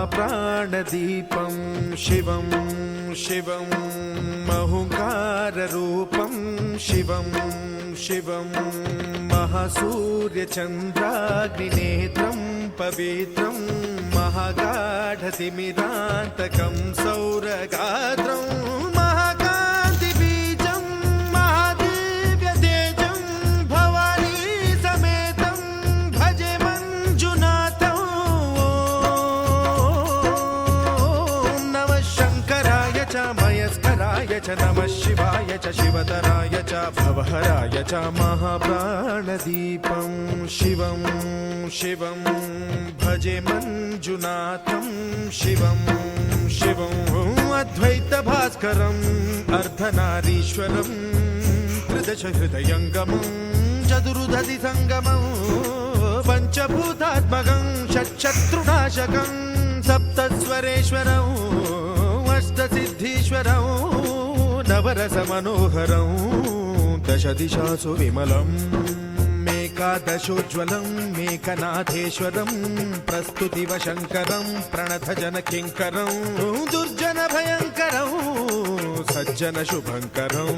महाप्राणदीपं शिवं शिवं महुङ्काररूपं शिवं शिवं महासूर्यचन्द्राग्निनेत्रं पवित्रं महागाढतिमिरान्तकं सौरगात्रं महाकान्तिबीजं महादिव्यतेजं भवानी समेतं भजे मञ्जुनाथं। ॐ नमः शङ्कराय च मयस्कराय च नमः शिवाय च शिवतराय च भवहराय च महाप्राणदीपं शिवं शिवं भजे मञ्जुनाथं शिवं शिवं अद्वैतभास्करम् अर्धनारीश्वरं त्रिदशहृदयङ्गमं चतुर्दधिसङ्गमं पञ्चभूतात्मकं षट्शत्रुनाशकं सप्तस्वरेश्वरं अष्टसिद्धीश्वरं नवरसमनोहरं दशदिशासु विमलम् एकादशोज्ज्वलं मेकनाथेश्वरं प्रस्तुतिवशङ्करं प्रणतजनकिङ्करं दुर्जनभयङ्करं सज्जनशुभङ्करं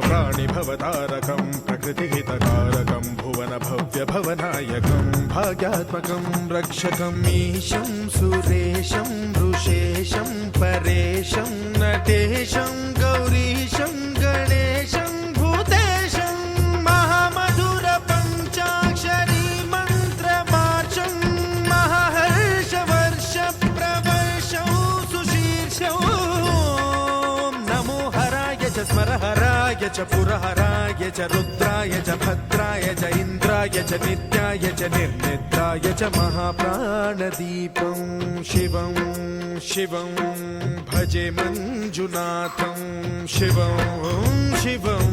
प्राणिभवतारकं प्रकृतिहितकारकं भुवनभव्यभवनायकं भाग्यात्मकं रक्षकं ईशं सुरेशं ऋषेशं परेशं नटेशं गौरीशं गणेशं भूतेशं महामधुर पञ्चाक्षरी मन्त्रमार्चं महाहर्षवर्ष प्रवर्षं सुशीर्षं। नमो हराय च स्मरहराय च पुरहराय च रुद्राय च भद्राय च इन्द्राय च नित्याय च निर्निद्राय च महाप्राणदीपं शिवं शिवं भजे मञ्जुनाथं शिवं शिवं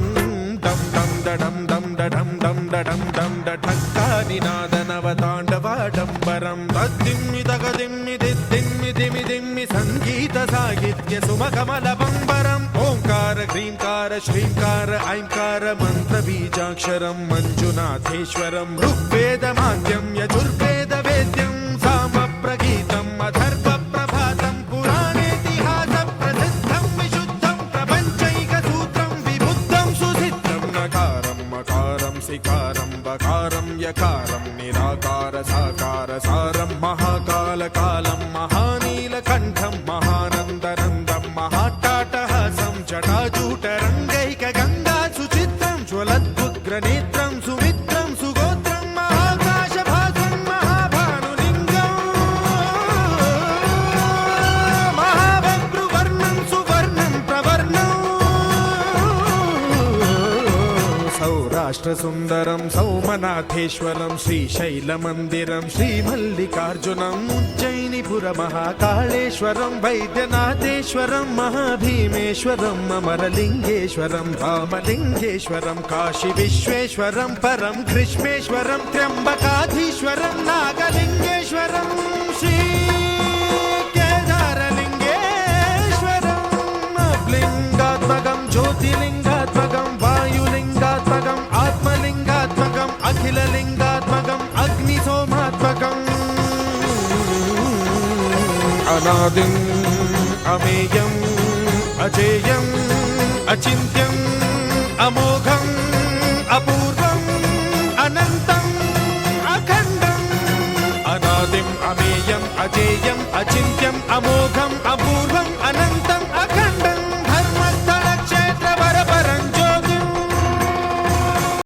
दं दं दडं दं दडं दं दडं दं डठक्कानिनादनवताण्डवाडम्बरं तद्दिम्मि तगदिम्मि दिद्दिम्मि दिमि दिम्मि सङ्गीतसाहित्य सुमकमलबम्बरम् ओङ्कार ह्रीङ्कार श्रीङ्कार ऐङ्कार मन्त्रबीजाक्षरं मञ्जुनाथेश्वरं ऋग्वेदमाद्यं यजुर्वेदवेद्यं सामप्रगीतम् अथर्वप्रभातं पुराणेतिहासप्रसिद्धं विशुद्धं प्रपञ्चैकसूत्रं विबुद्धं सुसिद्धं नकारं मकारं सिकारं बकारं यकारं निराकार साकार सारं महाकालकालं महानीलकण्ठं महानन्दनन्दं महाट्टाटहासं जटाजूटरङ्गैकगङ्गा सुचित्रं ज्वलद्वुग्रनेत्रं सुमित्रं सुगोत्रं महाकाशभासं महाभानुलिङ्गं महाभद्रुवर्णं सुवर्णं प्रवर्णं सौराष्ट्रसुन्दरं सौमनाथेश्वरं श्रीशैलमन्दिरं श्रीमल्लिकार्जुनम् उज्जयिनीपुरमहाकाळेश्वरं वैद्यनाथेश्वरं महाभीमेश्वरं अमरलिङ्गेश्वरं रामलिङ्गेश्वरं काशीविश्वेश्वरं परं ग्रीष्मेश्वरं त्र्यम्बकाधीश्वरं नागलिङ्गेश्वरं श्रीकेदारलिङ्गेश्वरं लिङ्गात्मकं ज्योतिलिङ्गात्मकं वायुलिङ्गात्मकम् आत्मलिङ्गात्मकम् अखिललिङ्गात्मकम् अग्निसोमात्मकम् अनादिम् अमेयम् अजेयम् अचिन्त्यम् अमोघम् अपूर्वम् अनन्तम् अखण्डम् अनादिम् अमेयम् अजेयम् अचिन्त्यम् अमोघम्